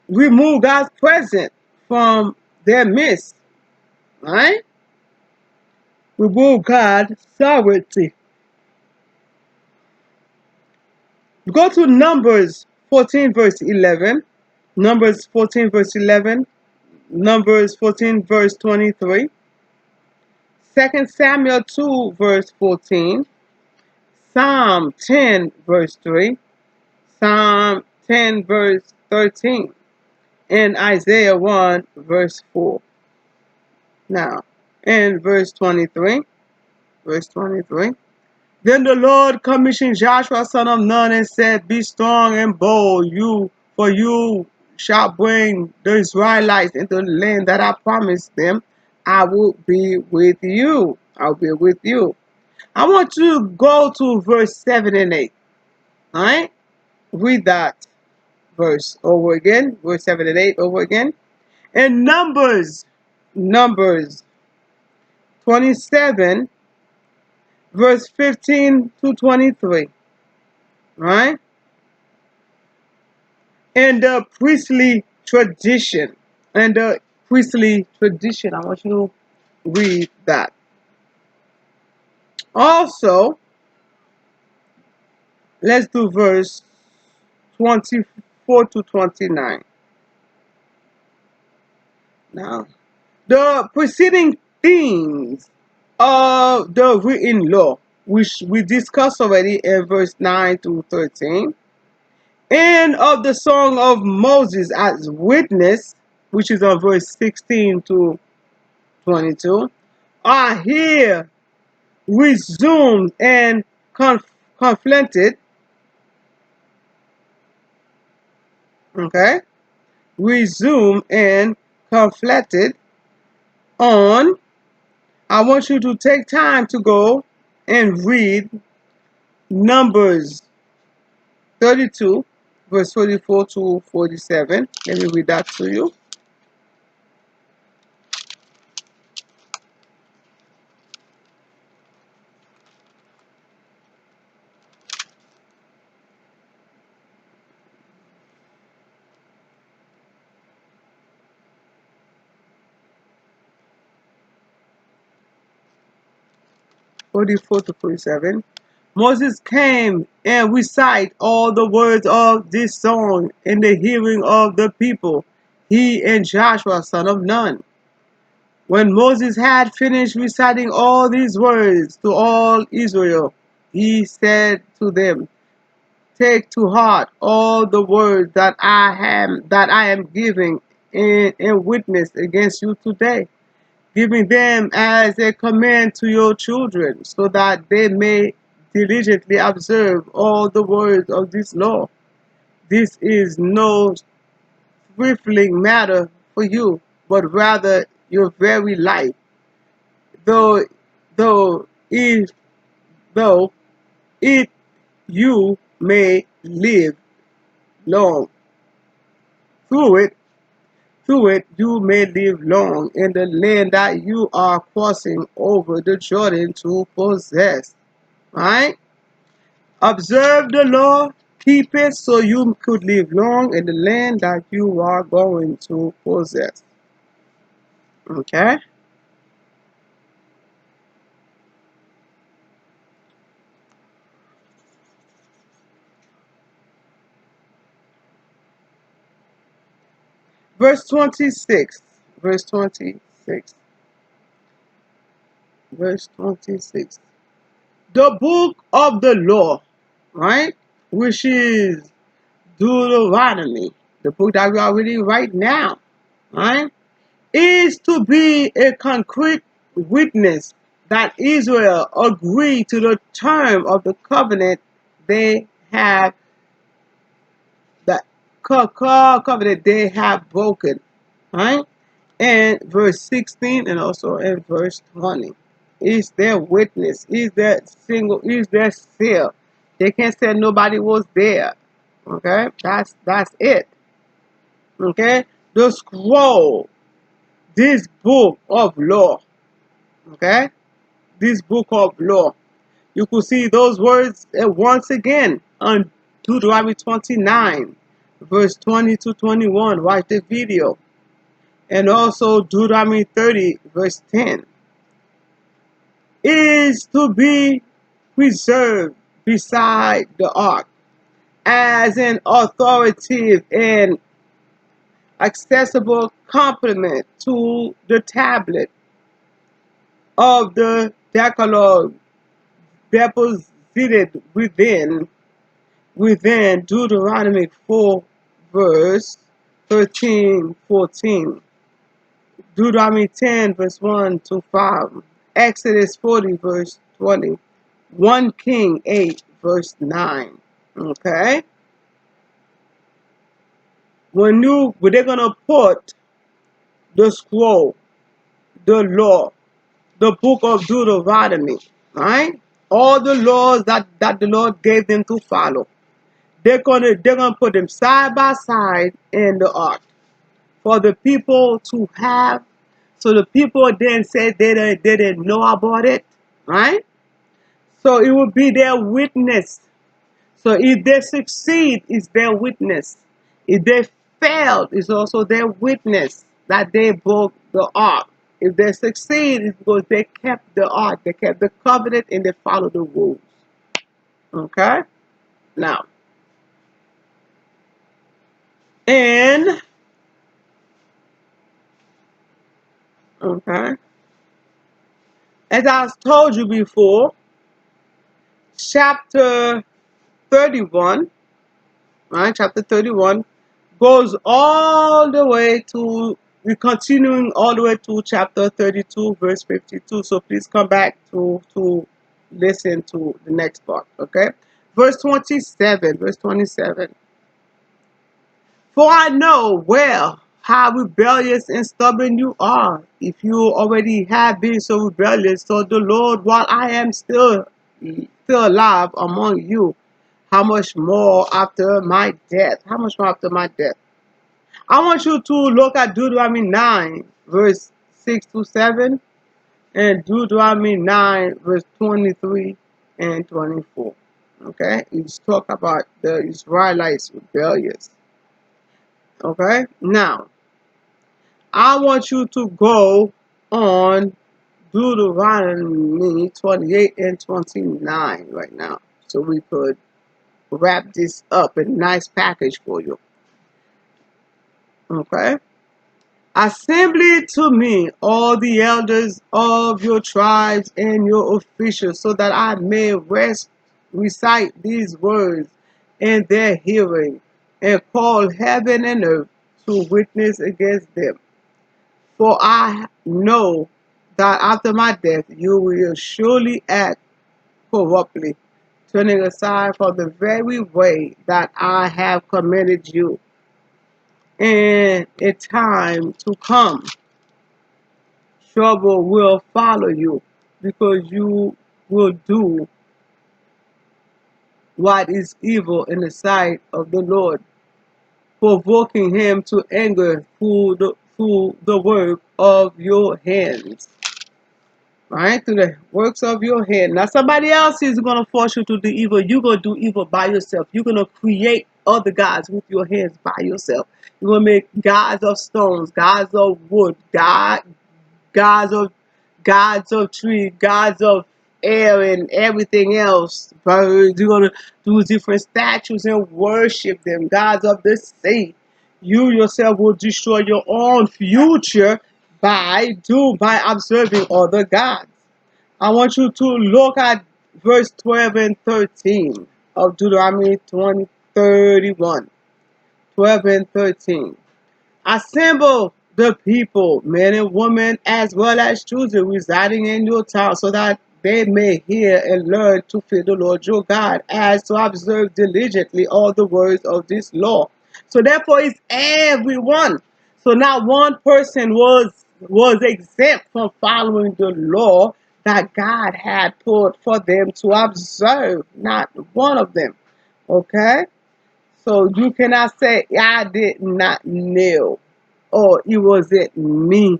remove God's presence from their midst. Right? Remove God's sovereignty. Go to Numbers 14 verse 11. Numbers 14 verse 11. Numbers 14 verse 23. 2 Samuel 2 verse 14. Psalm 10 verse 3. Psalm 10 verse 13. And Isaiah 1 verse 4. Now, in verse 23. Verse 23. Then the Lord commissioned Joshua son of Nun and said, be strong and bold, for you shall bring the Israelites into the land that I promised them. I will be with you. I'll be with you. I want you to go to verse 7 and 8. Alright? Read that verse over again. Verse 7 and 8 over again. And Numbers 27, verse 15 to 23. Right? And the priestly tradition. And the priestly tradition. I want you to read that. Also, let's do verse 24 to 29. Now, the preceding themes of the written law, which we discussed already in verse 9 to 13, and of the song of Moses as witness, which is on verse 16 to 22, are here resumed and confronted. Okay? Resumed and conflicted on. I want you to take time to go and read Numbers 32, verse 44 to 47. Let me read that to you. 44 to 47. Moses came and recited all the words of this song in the hearing of the people, he and Joshua son of Nun. When Moses had finished reciting all these words to all Israel, he said to them, take to heart all the words that I am giving in witness against you today, giving them as a command to your children, so that they may diligently observe all the words of this law. This is no trifling matter for you, but rather your very life, though though if though it you may live long. Through it, you may live long in the land that you are crossing over the Jordan to possess. Right? Observe the law, keep it so you could live long in the land that you are going to possess. Okay? Verse 26. Verse 26. Verse 26. The book of the law, right? Which is Deuteronomy, the book that we are reading right now, right? Is to be a concrete witness that Israel agreed to the term of the covenant they have, the covenant they have broken, right? And verse 16 and also in verse 20. Is their witness, is their single, is their seal. They can't say nobody was there. Okay, that's it. Okay, the scroll, this book of law. Okay, this book of law. You could see those words once again on Deuteronomy 29, verse 20 to 21. Watch the video. And also Deuteronomy 30, verse 10. Is to be preserved beside the ark as an authoritative and accessible complement to the tablet of the Decalogue deposited within Deuteronomy 4 verse 13, 14, Deuteronomy 10 verse 1 to 5, Exodus 40 verse 20, 1 King 8 verse 9. Okay? When they're gonna put the scroll, the law, the book of Deuteronomy, right? All the laws that the Lord gave them to follow. They're gonna put them side by side in the ark for the people to have So the people then said they didn't know about it, right? So it will be their witness. So if they succeed, it's their witness. If they failed, it's also their witness that they broke the ark. If they succeed, it's because they kept the ark, they kept the covenant, and they followed the rules. Okay? Now, and, okay, as I told you before, chapter 31, right? Chapter 31 goes all the way to, we're continuing all the way to chapter 32, verse 52. So please come back to listen to the next part, okay? Verse 27, verse 27. For I know well how rebellious and stubborn you are. If you already have been so rebellious, so the Lord, while I am still alive among you, how much more after my death? How much more after my death? I want you to look at Deuteronomy 9, verse 6 to 7, and Deuteronomy 9, verse 23 and 24. Okay? It's talk about the Israelites rebellious. Okay? Now, I want you to go on Deuteronomy 28 and 29 right now, so we could wrap this up in a nice package for you. Okay? Assemble to me all the elders of your tribes and your officials, so that I may recite these words in their hearing, and call heaven and earth to witness against them. For I know that after my death you will surely act corruptly, turning aside from the very way that I have commanded you. And a time to come, trouble will follow you, because you will do what is evil in the sight of the Lord, provoking him to anger through the work of your hands. Right? Through the works of your hand. Now somebody else is going to force you to do evil. You're going to do evil by yourself. You're going to create other gods with your hands by yourself. You're going to make gods of stones, gods of wood, gods of tree, gods of air, and everything else. Birds. You're going to do different statues and worship them. Gods of the sea. You yourself will destroy your own future by observing other gods. I want you to look at verse 12 and 13 of Deuteronomy 31. 12 and 13. Assemble the people, men and women, as well as children residing in your town, so that they may hear and learn to fear the Lord your God, as to observe diligently all the words of this law. So therefore, it's everyone. So not one person was exempt from following the law that God had put for them to observe. Not one of them. Okay? So you cannot say, I did not know, or it wasn't me.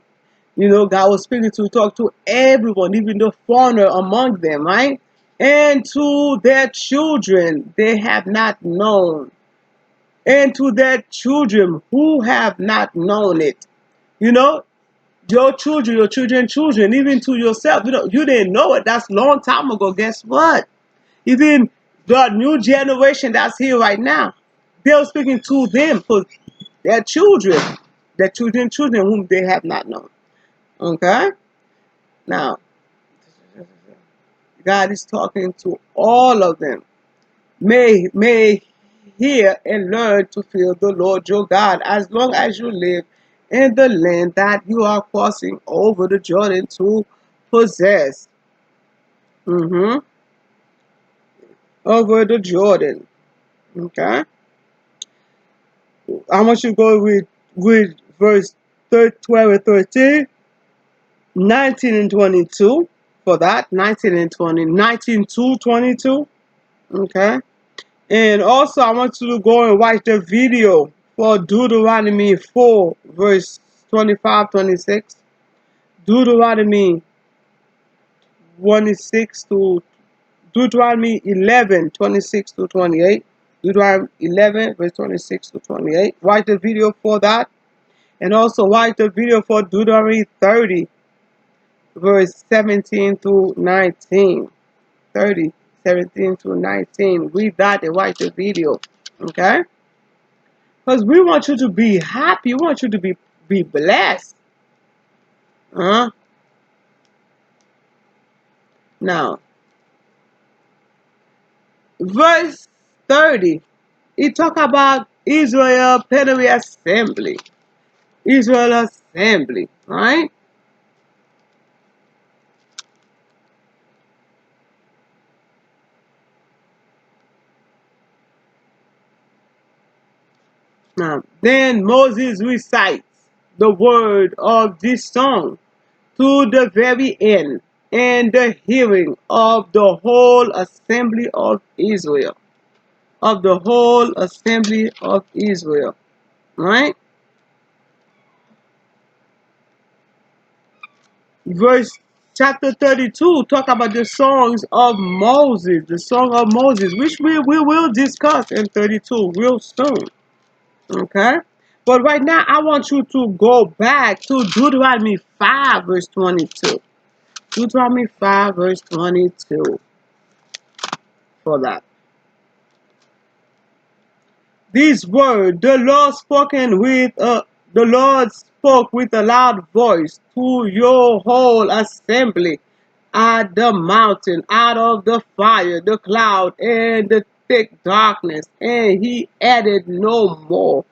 You know, God was speaking to talk to everyone, even the foreigner among them, right? And to their children, they have not known. And to their children who have not known it. You know, your children, even to yourself. You know, you didn't know it. That's a long time ago. Guess what? Even the new generation that's here right now, they're speaking to them because their children whom they have not known. Okay? Now, God is talking to all of them. May hear and learn to fear the Lord your God as long as you live in the land that you are crossing over the Jordan to possess. Mm-hmm. Over the Jordan. Okay? I want you to go with verse 12 and 13, 19 and 22 for that, 19 and 20, 19 to 22. Okay? And also, I want you to go and watch the video for Deuteronomy 4, verse 25, 26. Deuteronomy 26 to Deuteronomy 11, 26 to 28. Deuteronomy 11, verse 26 to 28. Watch the video for that. And also watch the video for Deuteronomy 30, verse 17 to 19. 30, 17 to 19. Read that and watch the video. Okay? Because we want you to be happy. We want you to be blessed. Now, verse 30, it talk about Israel plenary assembly. Israel assembly, right? Now, then Moses recites the word of this song to the very end and the hearing of the whole assembly of Israel. Of the whole assembly of Israel, right? Verse chapter 32 talk about the songs of Moses, the song of Moses, which we will discuss in 32 real soon. Okay? But right now I want you to go back to Deuteronomy 5 verse 22. Deuteronomy 5 verse 22 for that. These words, the Lord spoke with a loud voice to your whole assembly at the mountain, out of the fire, the cloud, and the thick darkness. And he added no more.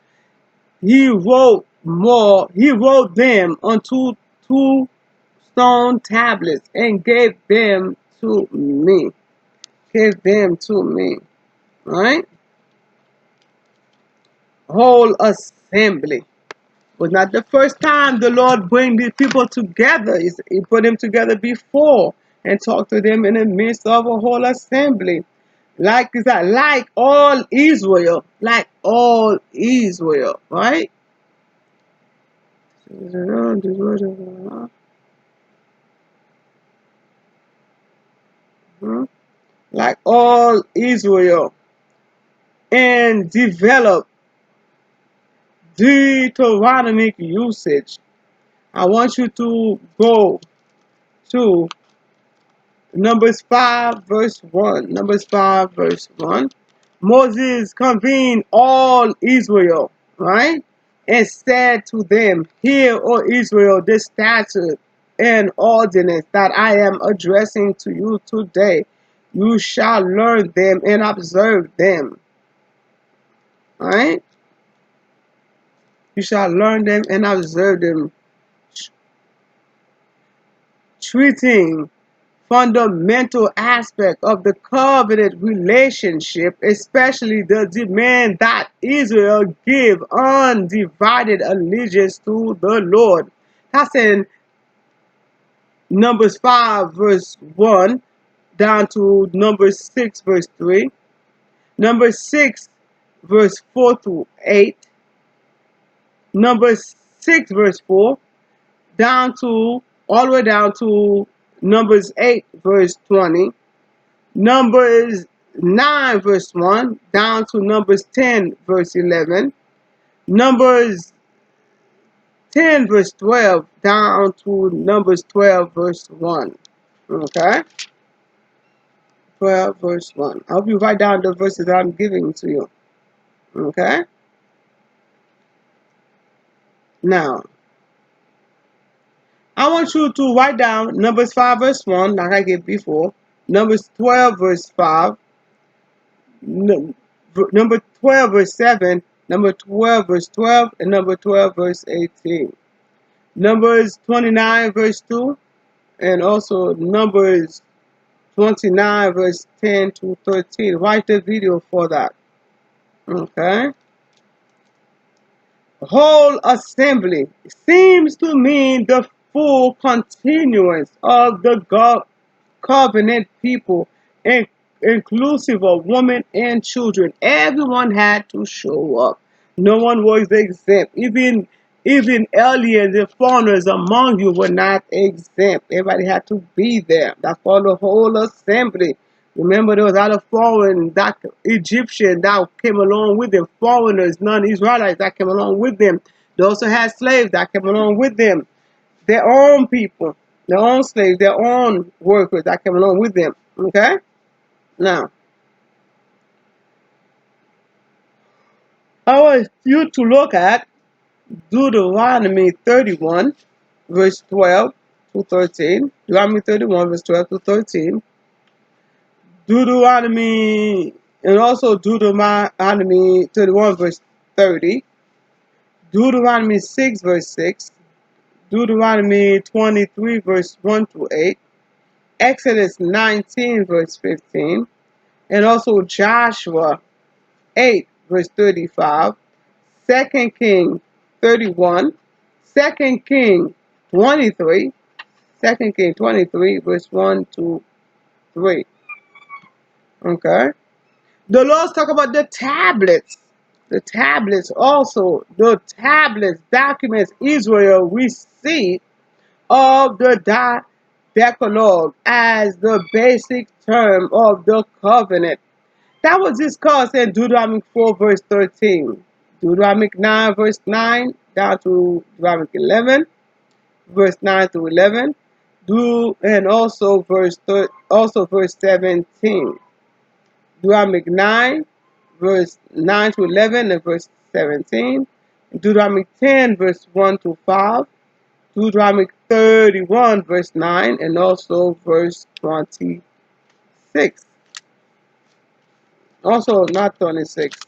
He wrote them onto two stone tablets and gave them to me. Gave them to me. Right? Whole assembly. Was not the first time the Lord bring these people together. He put them together before and talked to them in the midst of a whole assembly. Like all Israel, right? Like all Israel, and develop Deuteronomic usage. I want you to go to Numbers 5 verse 1. Numbers 5 verse 1. Moses convened all Israel, right? And said to them, Hear, O Israel, the statute and ordinance that I am addressing to you today. You shall learn them and observe them. Right? You shall learn them and observe them. Treating fundamental aspect of the covenant relationship, especially the demand that Israel give undivided allegiance to the Lord. That's in Numbers 5 verse 1 down to Numbers 6 verse 3. Numbers 6 verse 4 to 8. Numbers 6 verse 4 down to all the way down to Numbers 8 verse 20. Numbers 9 verse 1 down to Numbers 10 verse 11. Numbers 10 verse 12 down to Numbers 12 verse 1. Okay? 12 verse 1. I hope you write down the verses that I'm giving to you. Okay? Now, I want you to write down Numbers 5 verse 1 like I gave before. Numbers 12 verse 5. Number 12 verse 7, number 12 verse 12, and number 12 verse 18. Numbers 29 verse 2, and also Numbers 29 verse 10 to 13. Watch the video for that. Okay? Whole assembly seems to mean the full continuance of the covenant people, inclusive of women and children. Everyone had to show up. No one was exempt. Even Even aliens and foreigners among you were not exempt. Everybody had to be there. That's for the whole assembly. Remember, there was other foreign, that Egyptian that came along with them, foreigners, non-Israelites that came along with them. They also had slaves that came along with them. Their own people, their own slaves, their own workers that came along with them. Okay? Now, I want you to look at Deuteronomy 31, verse 12 to 13. Deuteronomy 31, verse 12 to 13. Deuteronomy, and also Deuteronomy 31, verse 30. Deuteronomy 6, verse 6. Deuteronomy 23, verse 1 to 8. Exodus 19, verse 15. And also Joshua 8, verse 35. 2 King 31. 2 King 23. 2 King 23, verse 1 to 3. Okay. The Lord's talk about the tablets. The tablets also. The tablets, documents Israel received of the Decalogue as the basic term of the covenant. That was discussed in Deuteronomy 4, verse 13. Deuteronomy 9, verse 9, down to Deuteronomy 11, verse 9 to 11. And also verse 17. Deuteronomy 9, verse 9 to 11, and verse 17. Deuteronomy 10, verse 1 to 5. Deuteronomy 31, verse 9, and also verse 26. Also, not 26.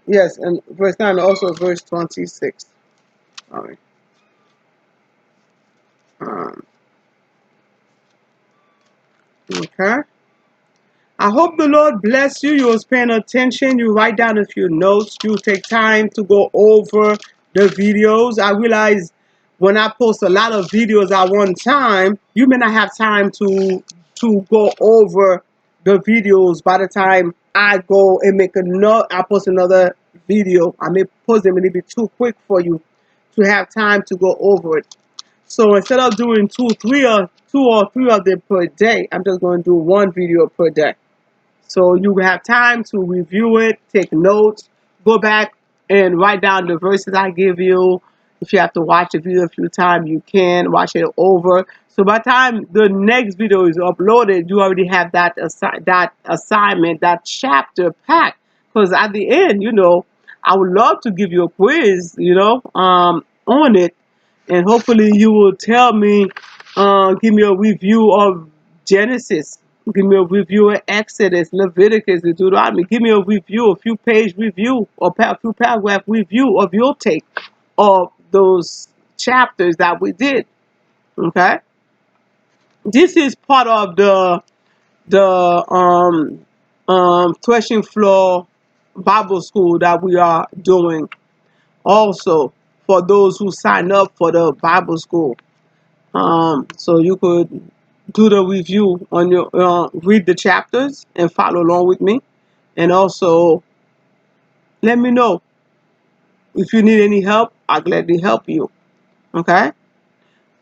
Yes, and verse 9, and also verse 26. Sorry. Okay. I hope the Lord bless you. You was paying attention. You write down a few notes. You take time to go over the videos. I realize when I post a lot of videos at one time, you may not have time to go over the videos. By the time I go and I post another video, I may post them a little bit too quick for you to have time to go over it. So instead of doing two or three of them per day, I'm just going to do one video per day. So you have time to review it, take notes, go back and write down the verses I give you. If you have to watch the video a few times, you can watch it over. So by the time the next video is uploaded, you already have that assignment, that chapter packed. Because at the end, I would love to give you a quiz, on it. And hopefully you will tell me, give me a review of Genesis. Give me a review of Exodus, Leviticus, and Deuteronomy. Give me a review, a few page review, or a few paragraph review of your take of those chapters that we did. Okay? This is part of the Threshing Floor Bible School that we are doing. Also, for those who sign up for the Bible School. So you could do the review on your read the chapters and follow along with me, and also let me know if you need any help. I'll gladly help you. Okay.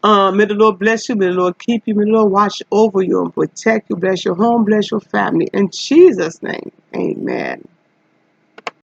May the Lord bless you. May the Lord keep you. May the Lord watch over you and protect you. Bless your home. Bless your family. In Jesus' name, amen.